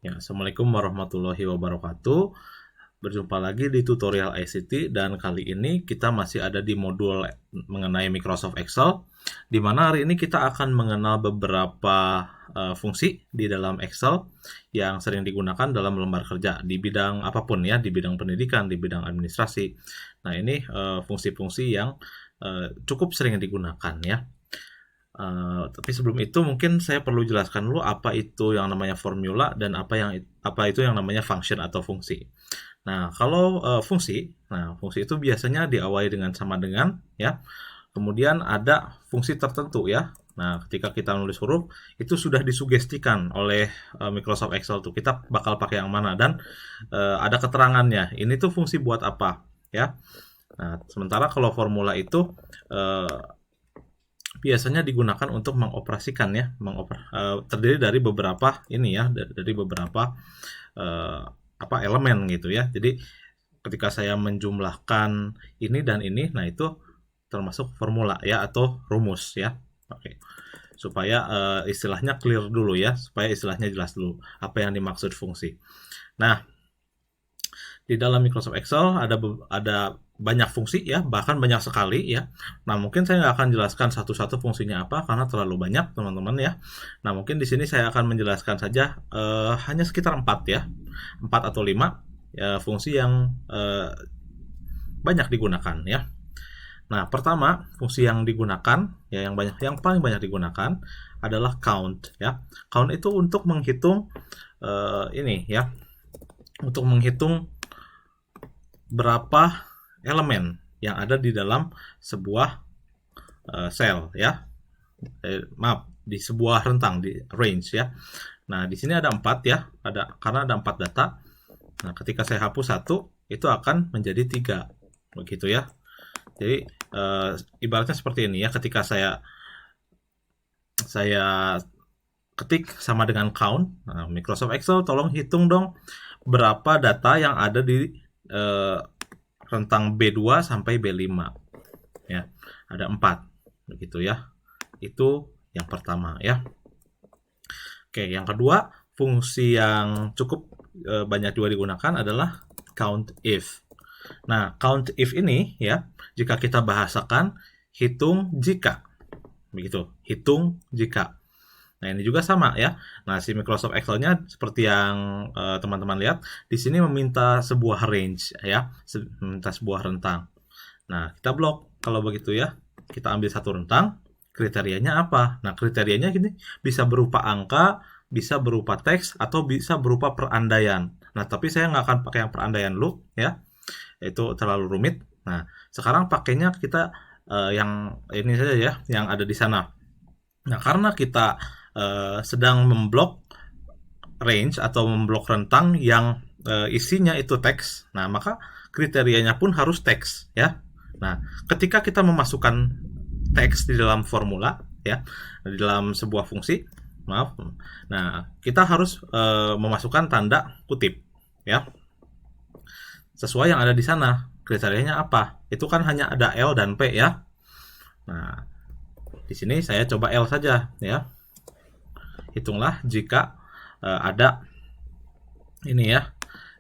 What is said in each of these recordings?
Ya, Assalamualaikum warahmatullahi wabarakatuh. Berjumpa lagi di tutorial ICT dan kali ini kita masih ada di modul mengenai Microsoft Excel, di mana hari ini kita akan mengenal beberapa fungsi di dalam Excel yang sering digunakan dalam lembar kerja di bidang apapun ya, di bidang pendidikan, di bidang administrasi. Nah, ini fungsi-fungsi yang cukup sering digunakan ya. Tapi sebelum itu mungkin saya perlu jelaskan dulu apa itu yang namanya formula dan apa itu yang namanya function atau fungsi. Nah, kalau fungsi itu biasanya diawali dengan sama dengan ya. Kemudian ada fungsi tertentu ya. Nah, ketika kita nulis huruf itu sudah disugestikan oleh Microsoft Excel tuh kita bakal pakai yang mana dan ada keterangannya. Ini tuh fungsi buat apa ya. Nah, sementara kalau formula itu biasanya digunakan untuk mengoperasikan ya, terdiri dari beberapa ini ya, dari beberapa elemen gitu ya. Jadi ketika saya menjumlahkan ini dan ini, nah itu termasuk formula ya atau rumus ya. Oke. Supaya istilahnya clear dulu ya, supaya istilahnya jelas dulu apa yang dimaksud fungsi. Nah, di dalam Microsoft Excel ada banyak fungsi ya, bahkan banyak sekali ya. Nah, mungkin saya nggak akan jelaskan satu-satu fungsinya apa karena terlalu banyak teman-teman ya. Nah, mungkin di sini saya akan menjelaskan saja hanya sekitar 4 ya, 4 atau 5 ya, fungsi yang banyak digunakan ya. Nah, pertama fungsi yang digunakan ya, yang paling banyak digunakan adalah count ya. Count itu untuk menghitung ini ya, untuk menghitung berapa elemen yang ada di dalam sebuah sel ya. Maaf, di sebuah rentang di range ya. Nah, di sini ada 4 ya, karena ada 4 data. Nah, ketika saya hapus 1, itu akan menjadi 3. Begitu ya. Jadi ibaratnya seperti ini ya, ketika saya ketik sama dengan count. Nah, Microsoft Excel tolong hitung dong berapa data yang ada di rentang B2 sampai B5 ya, ada 4 begitu ya. Itu yang pertama ya. Oke, yang kedua fungsi yang cukup banyak juga digunakan adalah count if. Nah, count if ini ya, jika kita bahasakan hitung jika begitu, hitung jika. Nah, ini juga sama ya. Nah, si Microsoft Excel-nya seperti yang teman-teman lihat, di sini meminta sebuah range ya, meminta sebuah rentang. Nah, kita blok kalau begitu ya. Kita ambil satu rentang, kriterianya apa? Nah, kriterianya gini, bisa berupa angka, bisa berupa teks, atau bisa berupa perandaian. Nah, tapi saya nggak akan pakai yang perandaian dulu ya. Itu terlalu rumit. Nah, sekarang pakainya kita yang ini saja ya, yang ada di sana. Nah, karena kita sedang memblok range atau memblok rentang yang isinya itu teks, nah maka kriterianya pun harus teks ya. Nah, ketika kita memasukkan teks di dalam formula ya, di dalam sebuah fungsi, nah kita harus memasukkan tanda kutip ya, sesuai yang ada di sana. Kriterianya apa? Itu kan hanya ada L dan P ya. Nah, di sini saya coba L saja ya. Hitunglah jika ada ini ya.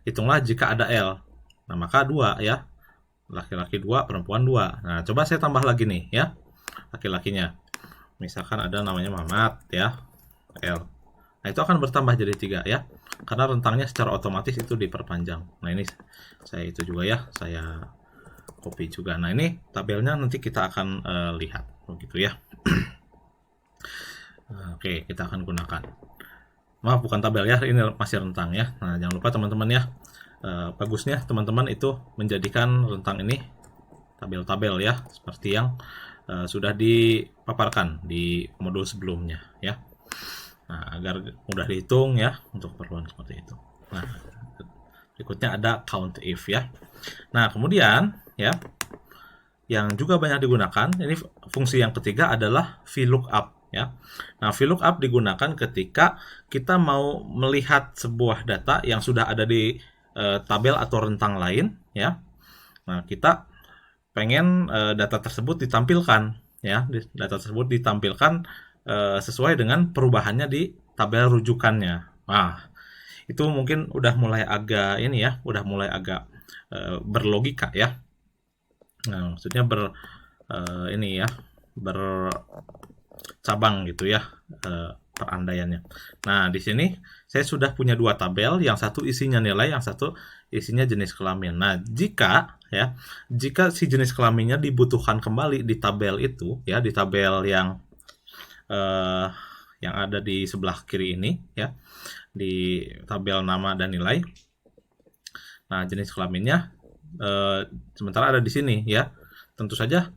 Hitunglah jika ada L. Nah, maka 2 ya. Laki-laki 2, perempuan 2. Nah, coba saya tambah lagi nih ya. Laki-lakinya. Misalkan ada namanya Muhammad ya. L. Nah, itu akan bertambah jadi 3 ya. Karena rentangnya secara otomatis itu diperpanjang. Nah, ini saya itu juga ya. Saya copy juga. Nah, ini tabelnya nanti kita akan lihat begitu ya. Oke, kita akan gunakan. Maaf, bukan tabel ya, ini masih rentang ya. Nah, jangan lupa teman-teman ya, bagusnya teman-teman itu menjadikan rentang ini tabel-tabel ya, seperti yang sudah dipaparkan di modul sebelumnya ya. Nah, agar mudah dihitung ya untuk keperluan seperti itu. Nah, berikutnya ada count if ya. Nah, kemudian ya, yang juga banyak digunakan, ini fungsi yang ketiga adalah VLOOKUP ya. Nah, VLOOKUP digunakan ketika kita mau melihat sebuah data yang sudah ada di tabel atau rentang lain ya. Nah, kita pengen data tersebut ditampilkan ya, data tersebut ditampilkan sesuai dengan perubahannya di tabel rujukannya. Nah, itu mungkin udah mulai agak ini ya, udah mulai agak berlogika ya. Nah, maksudnya ini ya, bercabang gitu ya perandaiannya. Nah, di sini saya sudah punya dua tabel, yang satu isinya nilai, yang satu isinya jenis kelamin. Nah, jika si jenis kelaminnya dibutuhkan kembali di tabel itu ya, di tabel yang ada di sebelah kiri ini ya, di tabel nama dan nilai. Nah, jenis kelaminnya sementara ada di sini ya. Tentu saja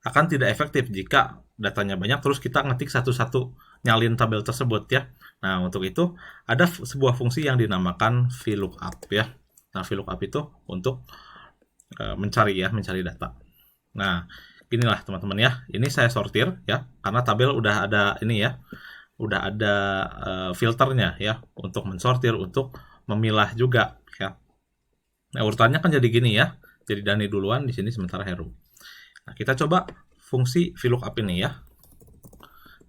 akan tidak efektif jika datanya banyak terus kita ngetik satu-satu nyalin tabel tersebut ya. Nah, untuk itu ada sebuah fungsi yang dinamakan VLOOKUP ya. Nah, VLOOKUP itu untuk mencari data. Nah, inilah teman-teman ya. Ini saya sortir ya, karena tabel udah ada ini ya. Udah ada filternya ya untuk mensortir, untuk memilah juga ya. Nah, urutannya kan jadi gini ya. Jadi Dani duluan di sini sementara Heru. Nah, kita coba fungsi VLOOKUP ini ya.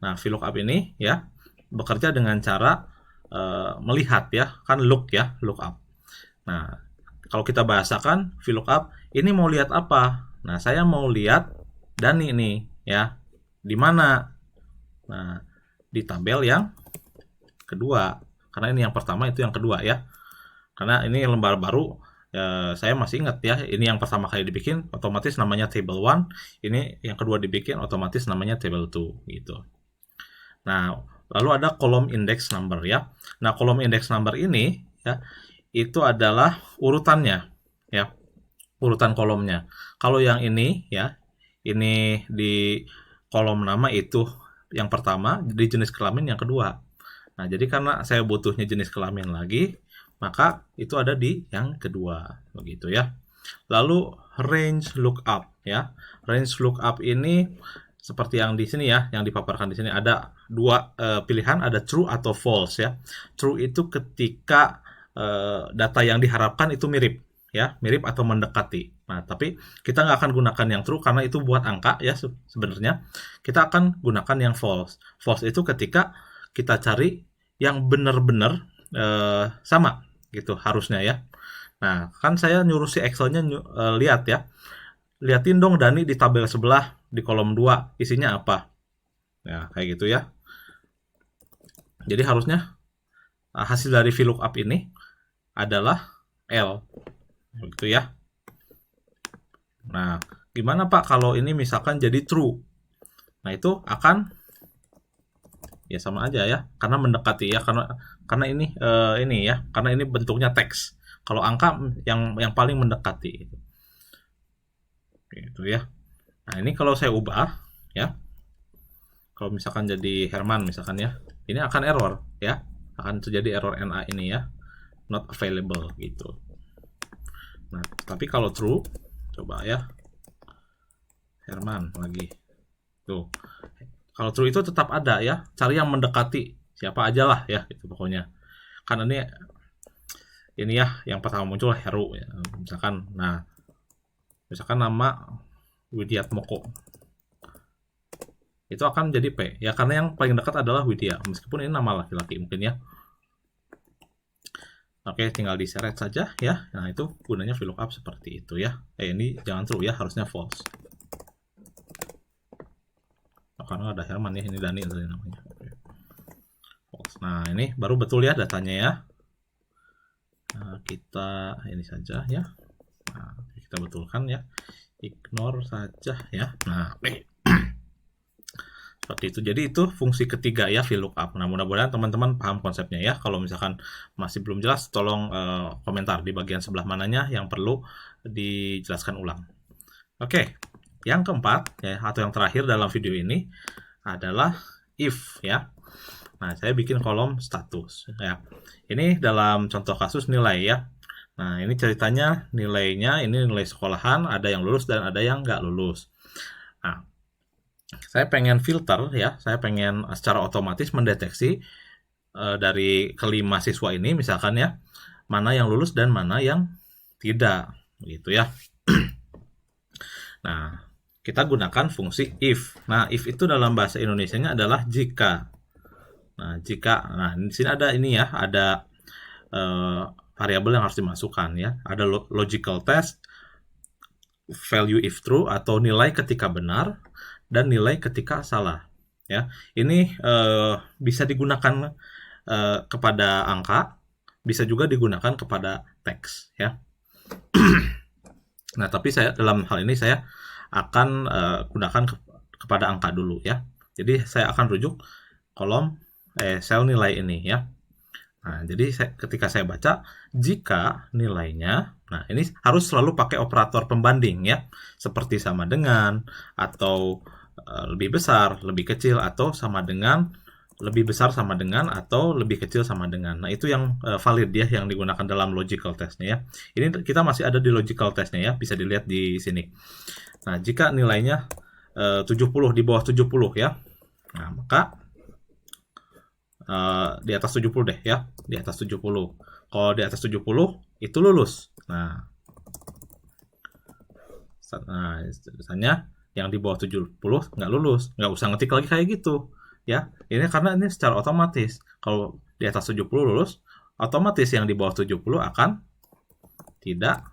Nah, VLOOKUP ini ya bekerja dengan cara melihat ya, kan look ya, lookup. Nah, kalau kita bahasakan VLOOKUP, ini mau lihat apa? Nah, saya mau lihat Dani nih ya. Di mana? Nah, di tabel yang kedua. Karena ini yang pertama, itu yang kedua ya. Karena ini lembar baru, saya masih ingat ya, ini yang pertama kali dibikin otomatis namanya table 1, ini yang kedua dibikin otomatis namanya table 2 gitu. Nah, lalu ada kolom index number ya. Nah, kolom index number ini ya, itu adalah urutannya ya, urutan kolomnya. Kalau yang ini ya, ini di kolom nama itu yang pertama, di jenis kelamin yang kedua. Nah, jadi karena saya butuhnya jenis kelamin lagi, maka itu ada di yang kedua, begitu ya. Lalu range lookup ya. Range lookup ini seperti yang di sini ya, yang dipaparkan di sini ada dua pilihan, ada true atau false ya. True itu ketika data yang diharapkan itu mirip ya, mirip atau mendekati. Nah, tapi kita nggak akan gunakan yang true karena itu buat angka ya sebenarnya. Kita akan gunakan yang false. False itu ketika kita cari yang benar-benar sama gitu harusnya ya. Nah, kan saya nyuruh si Excel-nya lihat ya. Liatin dong Dani di tabel sebelah di kolom 2 isinya apa. Ya, kayak gitu ya. Jadi harusnya hasil dari VLOOKUP ini adalah L. Begitu ya. Nah, gimana Pak kalau ini misalkan jadi true? Nah, itu akan ya sama aja ya, karena mendekati ya, karena ini ya, karena ini bentuknya teks. Kalau angka yang paling mendekati gitu ya. Nah, ini kalau saya ubah ya, kalau misalkan jadi Herman misalkan ya, ini akan error ya, akan terjadi error NA ini ya, not available gitu. Nah, tapi kalau true, coba ya, Herman lagi tuh. Kalau true itu tetap ada ya, cari yang mendekati siapa aja lah ya, gitu pokoknya. Karena ini ya, yang pertama muncul Heru ya, misalkan. Nah, misalkan nama Widya Moko, itu akan jadi P ya, karena yang paling dekat adalah Widya, meskipun ini nama laki-laki mungkin ya. Oke, tinggal diseret saja ya. Nah, itu gunanya VLOOKUP seperti itu ya. Ini jangan true ya, harusnya false. Karena ada Herman ya, ini Dani tadi namanya. Nah, ini baru betul ya datanya ya. Nah, kita ini saja ya. Nah, kita betulkan ya. Ignore saja ya. Nah, oke. Seperti itu. Jadi itu fungsi ketiga ya, VLOOKUP. Nah, mudah-mudahan teman-teman paham konsepnya ya. Kalau misalkan masih belum jelas, tolong komentar di bagian sebelah mananya yang perlu dijelaskan ulang. Oke. Yang keempat ya, atau yang terakhir dalam video ini adalah if ya. Nah, saya bikin kolom status ya. Ini dalam contoh kasus nilai ya. Nah, ini ceritanya nilainya, ini nilai sekolahan, ada yang lulus dan ada yang nggak lulus. Nah, saya pengen filter ya, saya pengen secara otomatis mendeteksi dari kelima siswa ini misalkan ya, mana yang lulus dan mana yang tidak gitu ya. Nah, kita gunakan fungsi if. Nah, if itu dalam bahasa Indonesianya adalah jika. Nah, jika. Nah, di sini ada ini ya, ada variabel yang harus dimasukkan ya. Ada logical test, value if true atau nilai ketika benar dan nilai ketika salah ya. Ini bisa digunakan kepada angka, bisa juga digunakan kepada teks ya. Nah, tapi dalam hal ini saya akan gunakan kepada angka dulu ya. Jadi saya akan rujuk kolom sel nilai ini ya. Nah, jadi ketika saya baca, jika nilainya, nah ini harus selalu pakai operator pembanding ya, seperti sama dengan, atau lebih besar, lebih kecil, atau sama dengan, lebih besar sama dengan, atau lebih kecil sama dengan. Nah, itu yang valid ya, yang digunakan dalam logical testnya ya. Ini kita masih ada di logical testnya ya, bisa dilihat di sini. Nah, jika nilainya 70 di bawah 70 ya, nah maka di atas 70 deh ya, di atas 70. Kalau di atas 70 itu lulus. Nah, misalnya yang di bawah 70 nggak lulus, nggak usah ngetik lagi kayak gitu ya. Ini karena ini secara otomatis. Kalau di atas 70 lulus, otomatis yang di bawah 70 akan tidak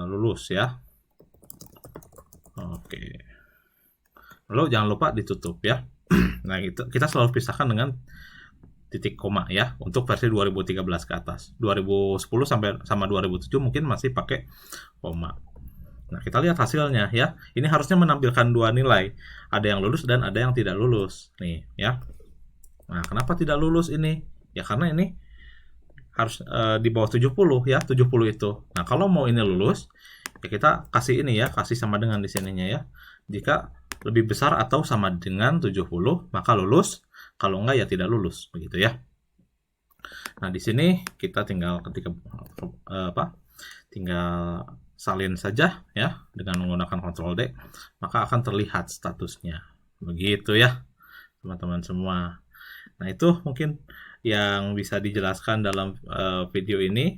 lulus ya. Oke. Lalu jangan lupa ditutup ya. Nah, itu kita selalu pisahkan dengan titik koma ya untuk versi 2013 ke atas. 2010 sampai sama 2007 mungkin masih pakai koma. Nah, kita lihat hasilnya ya. Ini harusnya menampilkan dua nilai. Ada yang lulus dan ada yang tidak lulus. Nih ya. Nah, kenapa tidak lulus ini? Ya karena ini harus di bawah 70 ya, 70 itu. Nah, kalau mau ini lulus, ya kita kasih ini ya, kasih sama dengan di sininya ya. Jika lebih besar atau sama dengan 70, maka lulus. Kalau enggak ya tidak lulus, begitu ya. Nah, di sini kita tinggal tinggal salin saja ya dengan menggunakan Ctrl D, maka akan terlihat statusnya. Begitu ya, teman-teman semua. Nah, itu mungkin yang bisa dijelaskan dalam video ini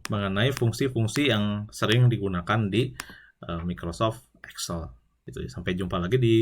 mengenai fungsi-fungsi yang sering digunakan di Microsoft Excel. Itu. Sampai jumpa lagi di